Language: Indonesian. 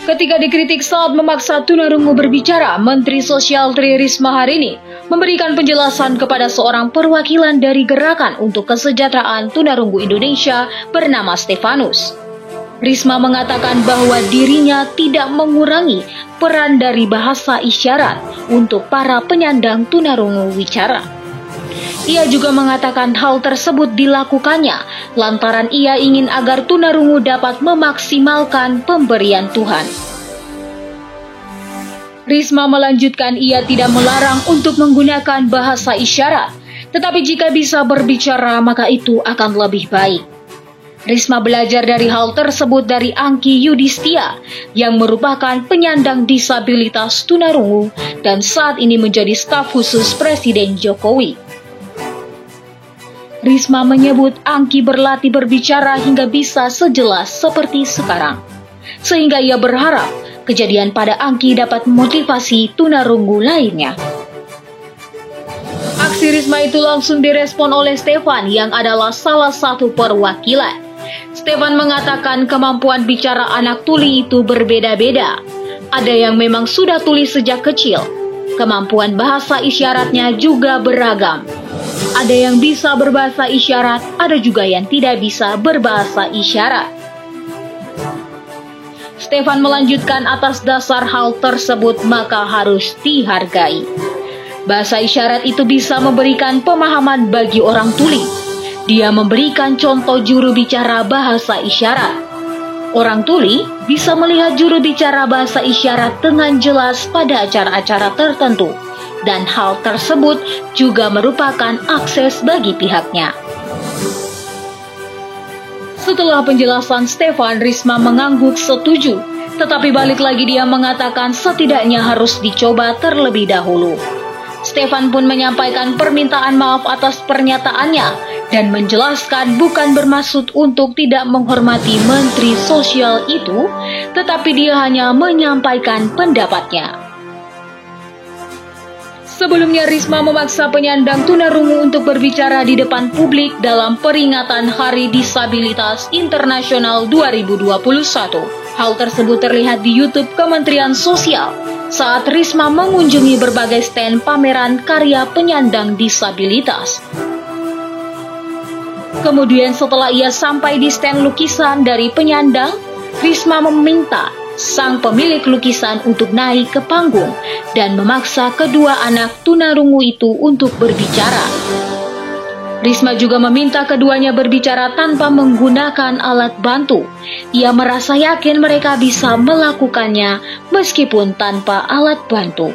Ketika dikritik saat memaksa tunarungu berbicara, Menteri Sosial Tri Risma hari ini memberikan penjelasan kepada seorang perwakilan dari Gerakan untuk Kesejahteraan Tunarungu Indonesia bernama Stefanus. Risma mengatakan bahwa dirinya tidak mengurangi peran dari bahasa isyarat untuk para penyandang tunarungu wicara. Ia juga mengatakan hal tersebut dilakukannya lantaran ia ingin agar tunarungu dapat memaksimalkan pemberian Tuhan. Risma melanjutkan ia tidak melarang untuk menggunakan bahasa isyarat, tetapi jika bisa berbicara maka itu akan lebih baik. Risma belajar dari hal tersebut dari Angki Yudhistia yang merupakan penyandang disabilitas tunarungu dan saat ini menjadi staf khusus Presiden Jokowi. Risma menyebut Angki berlatih berbicara hingga bisa sejelas seperti sekarang, sehingga ia berharap kejadian pada Angki dapat memotivasi tunarungu lainnya. Aksi Risma itu langsung direspon oleh Stefan yang adalah salah satu perwakilan. Stefan mengatakan kemampuan bicara anak tuli itu berbeda-beda. Ada yang memang sudah tuli sejak kecil. Kemampuan bahasa isyaratnya juga beragam. Ada yang bisa berbahasa isyarat, ada juga yang tidak bisa berbahasa isyarat. Stefan melanjutkan atas dasar hal tersebut maka harus dihargai. Bahasa isyarat itu bisa memberikan pemahaman bagi orang tuli. Dia memberikan contoh juru bicara bahasa isyarat. Orang tuli bisa melihat juru bicara bahasa isyarat dengan jelas pada acara-acara tertentu. Dan hal tersebut juga merupakan akses bagi pihaknya. Setelah penjelasan Stefan, Risma mengangguk setuju, tetapi balik lagi dia mengatakan setidaknya harus dicoba terlebih dahulu. Stefan pun menyampaikan permintaan maaf atas pernyataannya dan menjelaskan bukan bermaksud untuk tidak menghormati Menteri Sosial itu, tetapi dia hanya menyampaikan pendapatnya. Sebelumnya, Risma memaksa penyandang tunarungu untuk berbicara di depan publik dalam peringatan Hari Disabilitas Internasional 2021. Hal tersebut terlihat di YouTube Kementerian Sosial saat Risma mengunjungi berbagai stand pameran karya penyandang disabilitas. Kemudian setelah ia sampai di stand lukisan dari penyandang, Risma meminta sang pemilik lukisan untuk naik ke panggung dan memaksa kedua anak tunarungu itu untuk berbicara. Risma juga meminta keduanya berbicara tanpa menggunakan alat bantu. Ia merasa yakin mereka bisa melakukannya meskipun tanpa alat bantu.